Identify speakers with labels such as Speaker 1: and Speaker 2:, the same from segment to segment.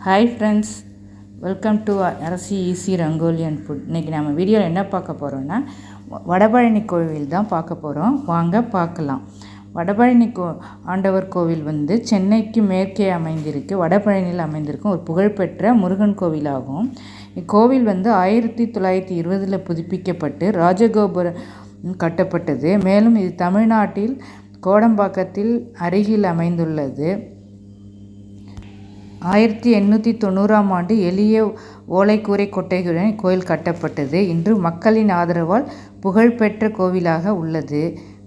Speaker 1: Hi friends, welcome to Arasi easy rangoli and food. இன்றைக்கி நம்ம வீடியோவில் என்ன பார்க்க போகிறோன்னா வடபழனி கோவில் தான் பார்க்க போகிறோம். வாங்க பார்க்கலாம். வடபழனி ஆண்டவர் கோவில் சென்னைக்கு மேற்கே அமைந்திருக்கு. வடபழனியில் அமைந்திருக்கும் ஒரு புகழ்பெற்ற முருகன் கோவிலாகும். இக்கோவில் 1920 புதுப்பிக்கப்பட்டு ராஜகோபுரம் கட்டப்பட்டது. மேலும் இது தமிழ்நாட்டில் கோடம்பாக்கத்தில் அருகில் அமைந்துள்ளது. 1890ஆம் ஆண்டு எளிய ஓலைக்கூரை கொட்டைகளுடன் இக்கோயில் கட்டப்பட்டது. இன்று மக்களின் ஆதரவால் புகழ்பெற்ற கோவிலாக உள்ளது.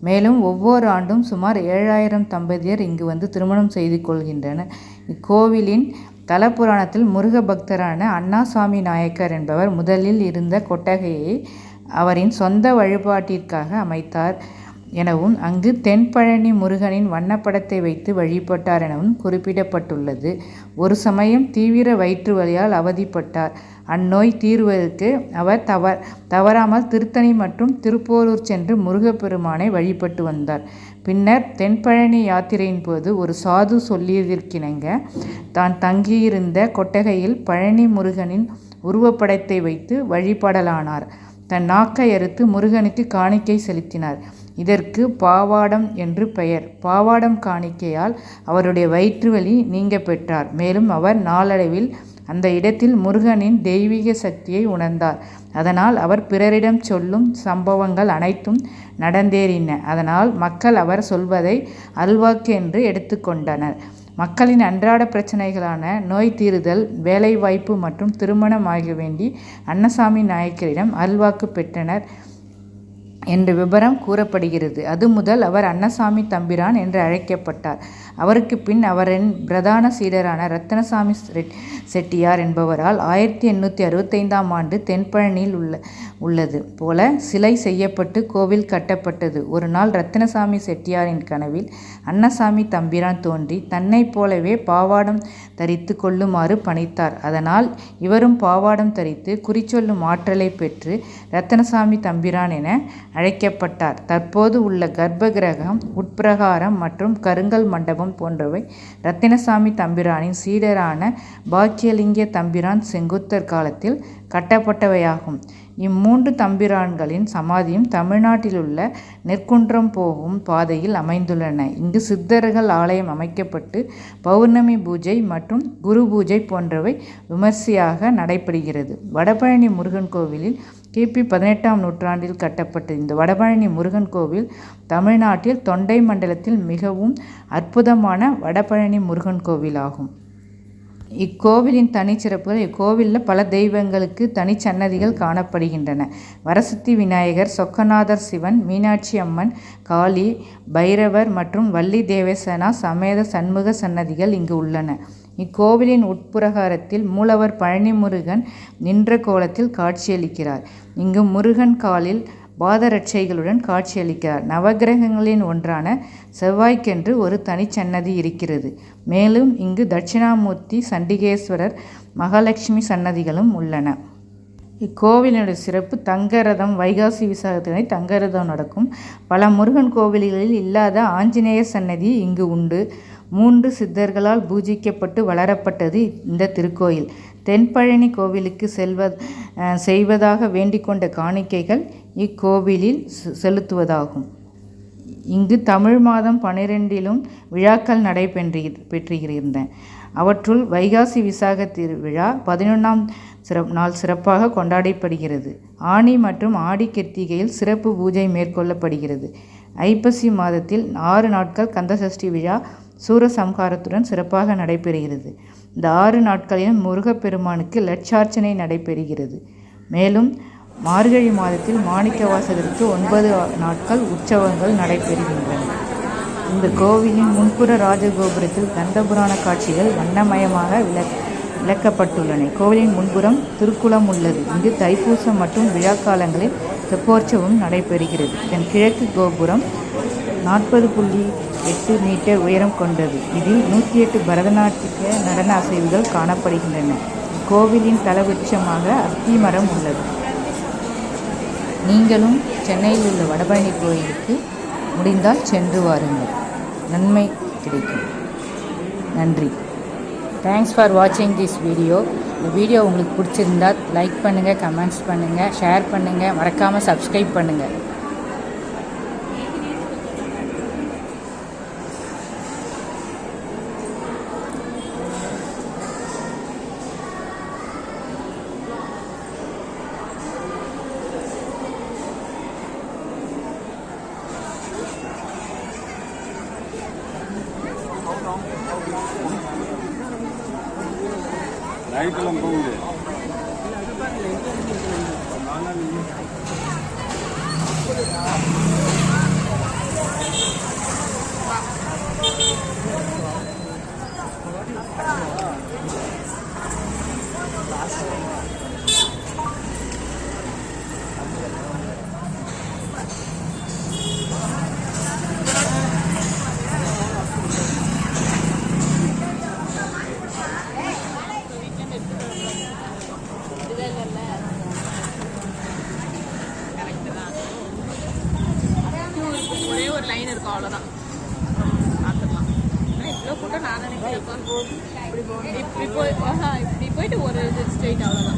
Speaker 1: மேலும் ஒவ்வொரு ஆண்டும் சுமார் 7000 தம்பதியர் இங்கு திருமணம் செய்து கொள்கின்றனர். இக்கோவிலின் தலப்புராணத்தில் முருக பக்தரான அண்ணாசாமி நாயக்கர் என்பவர் முதலில் இருந்த கொட்டகையை அவரின் சொந்த வழிபாட்டிற்காக அமைத்தார் எனவும், அங்கு தென்பழனி முருகனின் வண்ணப்படத்தை வைத்து வழிபட்டார் எனவும் குறிப்பிடப்பட்டுள்ளது. ஒரு சமயம் தீவிர வயிற்று வலியால் அவதிப்பட்டார். அந்நோய் தீர்வதற்கு அவர் தவறாமல் திருத்தணி மற்றும் திருப்போரூர் சென்று முருகப்பெருமானை வழிபட்டு வந்தார். பின்னர் தென்பழனி யாத்திரையின் போது ஒரு சாது சொல்லியதற்கிணங்க தான் தங்கியிருந்த கொட்டகையில் பழனி முருகனின் உருவப்படத்தை வைத்து வழிபடலானார். தன் நாக்கை அறுத்து முருகனுக்கு காணிக்கை செலுத்தினார். இதற்கு பாவாடம் என்று பெயர். பாவாடம் காணிக்கையால் அவருடைய வயிற்று வலி நீங்க பெற்றார். மேலும் அவர் நாளடைவில் அந்த இடத்தில் முருகனின் தெய்வீக சக்தியை உணர்ந்தார். அதனால் அவர் பிறரிடம் சொல்லும் சம்பவங்கள் அனைத்தும் நடந்தேறின. அதனால் மக்கள் அவர் சொல்வதை அல்வாக்கு என்று எடுத்துக்கொண்டனர். மக்களின் அன்றாட பிரச்சனைகளான நோய் தீருதல், வேலைவாய்ப்பு மற்றும் திருமணம் ஆகிய வேண்டி அன்னசாமி நாயக்கரிடம் அல்வாக்கு பெற்றனர் என்ற விபரம் கூறப்படுகிறது. அது முதல் அவர் அன்னசாமி தம்பிரான் என்று அழைக்கப்பட்டார். அவருக்கு பின் அவரின் பிரதான சீடரான ரத்தினசாமி செட்டியார் என்பவரால் 1865ஆம் ஆண்டு தென்பழனியில் உள்ளது போல சிலை செய்யப்பட்டு கோவில் கட்டப்பட்டது. ஒரு நாள் ரத்தினசாமி செட்டியாரின் கனவில் அன்னசாமி தம்பிரான் தோன்றி தன்னை போலவே பாவாடம் தரித்து கொள்ளுமாறு பணித்தார். அதனால் இவரும் பாவாடம் தரித்து குறிச்சொல்லும் ஆற்றலை பெற்று ரத்தினசாமி தம்பிரான் என அழைக்கப்பட்டார். தற்போது உள்ள கர்ப்ப கிரகம், உட்பிரகாரம் மற்றும் கருங்கல் மண்டபம் போன்றவை ரத்தினசாமி தம்பிரானின் சீடரான பாக்கியலிங்க தம்பிரான் செங்குத்தர் காலத்தில் கட்டப்பட்டவையாகும். இம்மூன்று தம்பிரான்களின் சமாதியும் தமிழ்நாட்டிலுள்ள நெற்குன்றம் போகும் பாதையில் அமைந்துள்ளன. இங்கு சித்தர்கள் ஆலயம் அமைக்கப்பட்டு பௌர்ணமி பூஜை மற்றும் குரு பூஜை போன்றவை விமர்சையாக நடைபெறுகிறது. வடபழனி முருகன் கோவிலில் கிபி 18ஆம் நூற்றாண்டில் கட்டப்பட்ட இந்த வடபழனி முருகன் கோவில் தமிழ்நாட்டில் தொண்டை மண்டலத்தில் மிகவும் அற்புதமான வடபழனி முருகன் கோவிலாகும். இக்கோவிலின் தனிச்சிறப்புகள்: இக்கோவிலில் பல தெய்வங்களுக்கு தனிச்சன்னதிகள் காணப்படுகின்றன. வரசித்தி விநாயகர், சொக்கநாதர் சிவன், மீனாட்சி அம்மன், காளி, பைரவர் மற்றும் வள்ளி தேவசேனா சமேத சண்முக சன்னதிகள் இங்கு உள்ளன. இக்கோவிலின் உட்புரகாரத்தில் மூலவர் பழனி முருகன் நின்ற கோலத்தில் காட்சியளிக்கிறார். இங்கு முருகன் காலில் பாதரட்சைகளுடன் காட்சியளிக்கிறார். நவகிரகங்களின் ஒன்றான செவ்வாய்க்கென்று ஒரு தனிச்சன்னதி இருக்கிறது. மேலும் இங்கு தட்சிணாமூர்த்தி, சண்டிகேஸ்வரர், மகாலட்சுமி சன்னதிகளும் உள்ளன. இக்கோவிலினுடைய சிறப்பு: தங்க ரதம். வைகாசி விசாகத்தினை தங்க ரதம் நடக்கும். பல முருகன் கோவில்களில் இல்லாத ஆஞ்சநேயர் சன்னதி இங்கு உண்டு. 3 சித்தர்களால் பூஜிக்கப்பட்டு வளரப்பட்டது இந்த திருக்கோயில். தென்பழனி கோவிலுக்கு செய்வதாக வேண்டிக்கொண்ட காணிக்கைகள் இக்கோவிலில் செலுத்துவதாகும். இங்கு தமிழ் மாதம் 12லும் விழாக்கள் நடைபெற்றிருந்தன. அவற்றுள் வைகாசி விசாக திருவிழா 11ஆம் நாள் சிறப்பாக கொண்டாடப்படுகிறது. ஆனி மற்றும் ஆடி கிருத்திகையில் சிறப்பு பூஜை மேற்கொள்ளப்படுகிறது. ஐப்பசி மாதத்தில் 6 நாட்கள் கந்தசஷ்டி விழா சூரசம்ஹாரத்துடன் சிறப்பாக நடைபெறுகிறது. இந்த 6 நாட்களிலும் முருகப்பெருமானுக்கு லட்சார்ச்சனை நடைபெறுகிறது. மேலும் மார்கழி மாதத்தில் மாணிக்க வாசகருக்கு 9 நாட்கள் உற்சவங்கள் நடைபெறுகின்றன. இந்த கோவிலின் முன்புற ராஜகோபுரத்தில் கந்தபுராண காட்சிகள் வண்ணமயமாக விளக்கப்பட்டுள்ளன. கோவிலின் முன்புறம் திருக்குளம் உள்ளது. இங்கு தைப்பூசம் மற்றும் விழா காலங்களில் தெப்போற்சவம் நடைபெறுகிறது. இதன் கிழக்கு கோபுரம் 40.8 மீட்டர் உயரம் கொண்டது. இதில் 108 பரதநாட்டிய நடன அசைவுகள் காணப்படுகின்றன. கோவிலின் தலவிருட்சமாக அத்தி மரம் உள்ளது. நீங்களும் சென்னையில் உள்ள வடபழனி கோயிலுக்கு முடிந்தால் சென்று வாருங்கள். நன்மை கிடைக்கும். நன்றி. தேங்க்ஸ் ஃபார் வாட்சிங் திஸ் வீடியோ. இந்த வீடியோ உங்களுக்கு பிடிச்சிருந்தா லைக் பண்ணுங்கள், கமெண்ட்ஸ் பண்ணுங்கள், ஷேர் பண்ணுங்கள், மறக்காமல் சப்ஸ்கிரைப் பண்ணுங்கள்.
Speaker 2: லைட்டெல்லாம் போகுது.
Speaker 3: ஒரே ஒரு லைன் இருக்கும், அவ்வளோதான். பார்த்துக்கலாம். ஆனால் இவ்வளோ கூட்டம் நான் நினைக்கிறேன். இப்படி போயிட்டு ஒரு ஸ்ட்ரெயிட் அவ்வளோதான்.